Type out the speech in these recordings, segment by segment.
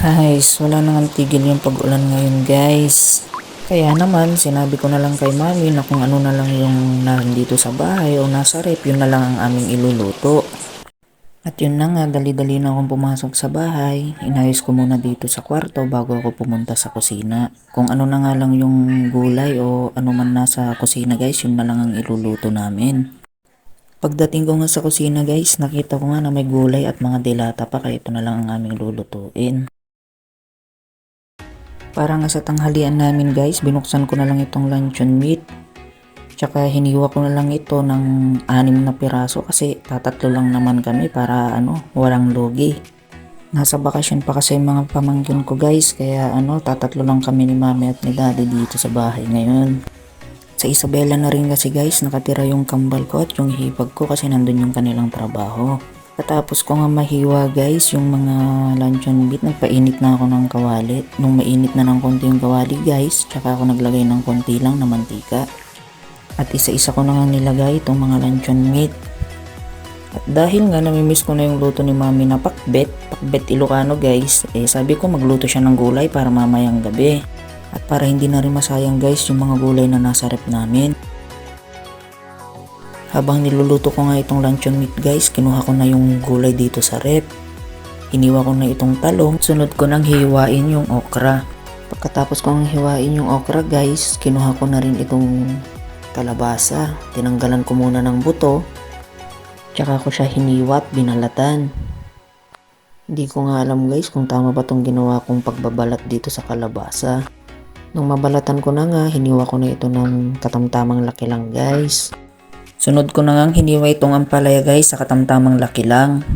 Guys, wala nang tigil yung pag-ulan ngayon guys. Kaya naman, sinabi ko na lang kay mami na kung ano na lang yung nandito sa bahay o nasa rep, yun na lang ang aming iluluto. At yun na nga, dali-dali na akong pumasok sa bahay. Inayos ko muna dito sa kwarto bago ako pumunta sa kusina. Kung ano na nga lang yung gulay o ano man nasa kusina guys, yun na lang ang iluluto namin. Pagdating ko nga sa kusina guys, nakita ko nga na may gulay at mga dilata pa kaya ito na lang ang aming lulutuin. Para nga sa tanghalian namin guys, binuksan ko na lang itong luncheon meat. Tsaka hiniwa ko na lang ito ng 6 na piraso kasi tatatlo lang naman kami para walang lugi. Nasa bakasyon pa kasi yung mga pamangkin ko guys, kaya tatatlo lang kami ni mami at ni daddy dito sa bahay ngayon. Sa Isabela na rin kasi guys, nakatira yung kambal ko at yung hipag ko kasi nandun yung kanilang trabaho. Katapos ko nga mahiwa guys yung mga luncheon meat, nagpainit na ako ng kawali. Nung mainit na ng konti yung kawali guys, tsaka ako naglagay ng konti lang na mantika. At isa-isa ko na nga nilagay itong mga luncheon meat. At dahil nga namimiss ko na yung luto ni mami na pakbet Ilocano guys, sabi ko magluto siya ng gulay para mamayang gabi. At para hindi na rin masayang guys yung mga gulay na nasa rep namin. Habang niluluto ko nga itong luncheon meat guys, kinuha ko na yung gulay dito sa rep. Hiniwa ko na itong talong, sunod ko nang hiwain yung okra. Pagkatapos kong hiwain yung okra guys, kinuha ko na rin itong kalabasa. Tinanggalan ko muna ng buto, tsaka ko siya hiniwa at binalatan. Hindi ko nga alam guys kung tama ba itong ginawa kong pagbabalat dito sa kalabasa. Nung mabalatan ko na nga, hiniwa ko na ito ng katamtamang laki lang guys. Sunod ko na ngang hiniwa itong ampalaya guys sa katamtamang laki lang.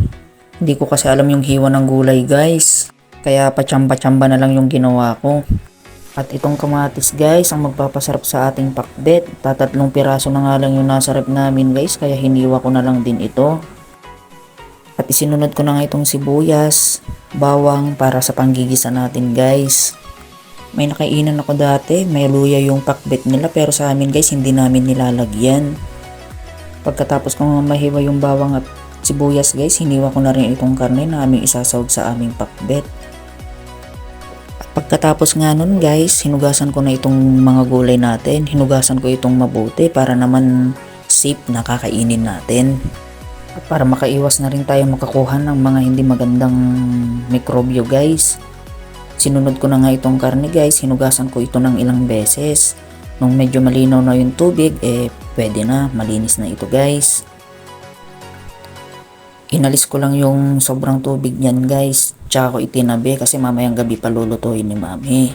Hindi ko kasi alam yung hiwa ng gulay guys, kaya patsamba-tsamba na lang yung ginawa ko. At itong kamatis guys ang magpapasarap sa ating pakbet. Tatatlong piraso na nga lang yung nasa rep namin guys, kaya hiniwa ko na lang din ito. At isinunod ko na nga itong sibuyas, bawang para sa panggigisa natin guys. May nakainan ako dati, may luya yung pakbet nila pero sa amin guys hindi namin nilalagyan. Pagkatapos kong mahiwa yung bawang at sibuyas guys, hiniwa ko na rin itong karne na aming isasawag sa aming pakbet. At pagkatapos nga nun guys, hinugasan ko na itong mga gulay natin. Hinugasan ko itong mabuti para naman safe na kakainin natin. At para makaiwas na rin tayo makakuha ng mga hindi magandang mikrobyo guys. Sinunod ko na nga itong karne guys, hinugasan ko ito ng ilang beses. Nung medyo malinaw na yung tubig, pwede na, malinis na ito guys. Inalis ko lang yung sobrang tubig niyan guys, tsaka ko itinabi kasi mamayang gabi pa lulutuin ni mami.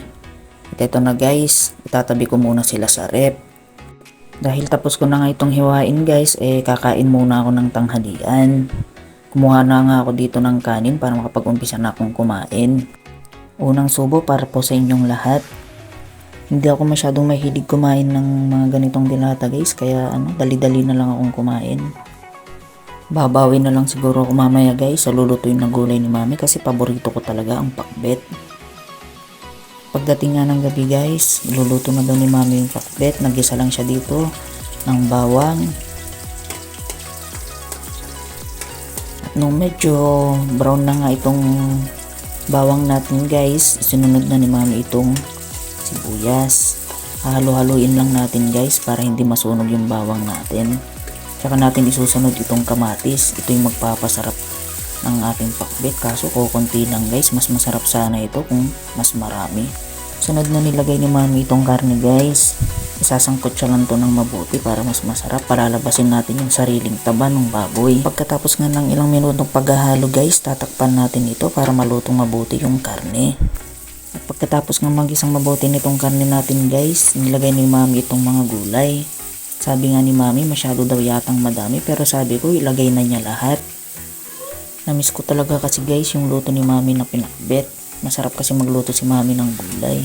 At ito na guys, itatabi ko muna sila sa rep. Dahil tapos ko na nga itong hiwain guys, kakain muna ako ng tanghalian. Kumuha na nga ako dito ng kanin para makapag-umpisa na akong kumain. Unang subo para po sa inyong lahat. Hindi ako masyadong mahilig kumain ng mga ganitong dilata guys, kaya dali-dali na lang akong kumain. Babawi na lang siguro ako mamaya guys sa lulutuin ng gulay ni mami kasi paborito ko talaga ang pakbet. Pagdating nga ng gabi guys, iluluto na daw ni mami yung pakbet. Nagisa lang siya dito ng bawang. At nung medyo brown na nga itong bawang natin guys, sinunod na ni mami itong sibuyas. Halo-haluin lang natin guys para hindi masunog yung bawang natin. Tsaka natin isusunod itong kamatis. Ito yung magpapasarap ng ating pakbet. Kaso konti lang guys, mas masarap sana ito kung mas marami. Sunod na nilagay ni mami itong karne guys. Isasangkot siya lang to ng mabuti para mas masarap. Palalabasin natin yung sariling taba ng baboy. Pagkatapos nga ng ilang minutong paghahalo guys, tatakpan natin ito para malutong mabuti yung karne. At pagkatapos nga magisang mabuti nitong karne natin guys, nilagay ni mami itong mga gulay. Sabi nga ni mami masyado daw yatang madami, pero sabi ko ilagay na niya lahat. Namiss ko talaga kasi guys yung luto ni mami na pinakbet. Masarap kasi magluto si mami ng gulay.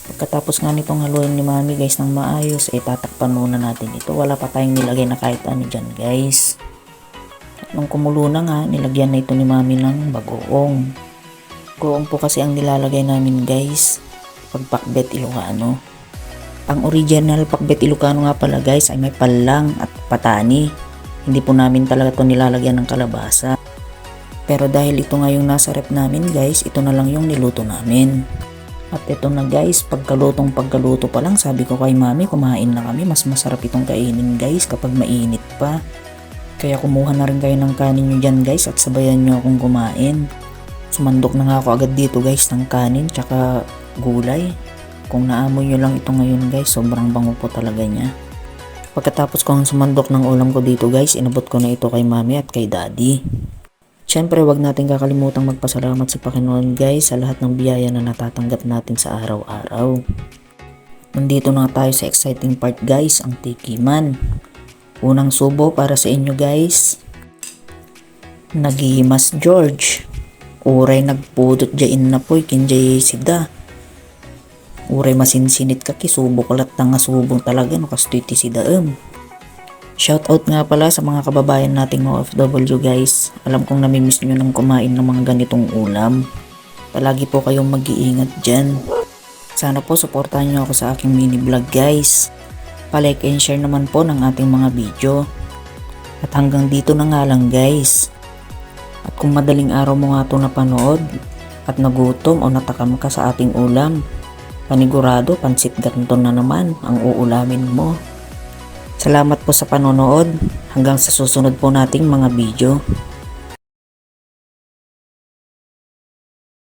Pagkatapos nga nitong haluin ni mami guys ng maayos, tatakpan muna natin ito. Wala pa tayong nilagay na kahit ano dyan guys. At nung kumulo na nga, nilagyan na ito ni mami ng bagoong. Goong po kasi ang nilalagay namin guys pag pakbet Ilocano. Ang original pakbet Ilocano nga pala guys ay may palang at patani. Hindi po namin talaga ito nilalagyan ng kalabasa. Pero dahil ito nga yung nasa rep namin guys, ito na lang yung niluto namin. At ito na guys, pagkaluto pa lang sabi ko kay mami kumain na kami. Mas masarap itong kainin guys kapag mainit pa. Kaya kumuha na rin kayo ng kanin nyo dyan guys at sabayan nyo akong kumain. Sumandok na nga ako agad dito guys ng kanin tsaka gulay. Kung naamoy nyo lang ito ngayon guys, sobrang bango po talaga niya. Pagkatapos kong sumandok ng ulam ko dito guys, inabot ko na ito kay mami at kay daddy. Siyempre wag natin kakalimutang magpasalamat sa Panginoon guys sa lahat ng biyaya na natatanggap natin sa araw-araw. Nandito na tayo sa exciting part guys, ang tikiman. Unang subo para sa inyo guys. Nagihimas George. Uray nagpudot jain na po'y kinjay sida. Uray masinsinit ka kisubo kalat nga subong talaga no kastuiti sidaem. Shoutout nga pala sa mga kababayan nating OFW guys. Alam kong namimiss nyo nang kumain ng mga ganitong ulam. Palagi po kayong mag-iingat dyan. Sana po suportahan nyo ako sa aking mini vlog guys. Palike and share naman po ng ating mga video. At hanggang dito na nga lang guys. At kung madaling araw mo nga ito napanood at nagutom o natakam ka sa ating ulam, panigurado pansit canton na naman ang uulamin mo. Salamat po sa panonood. Hanggang sa susunod po nating mga video.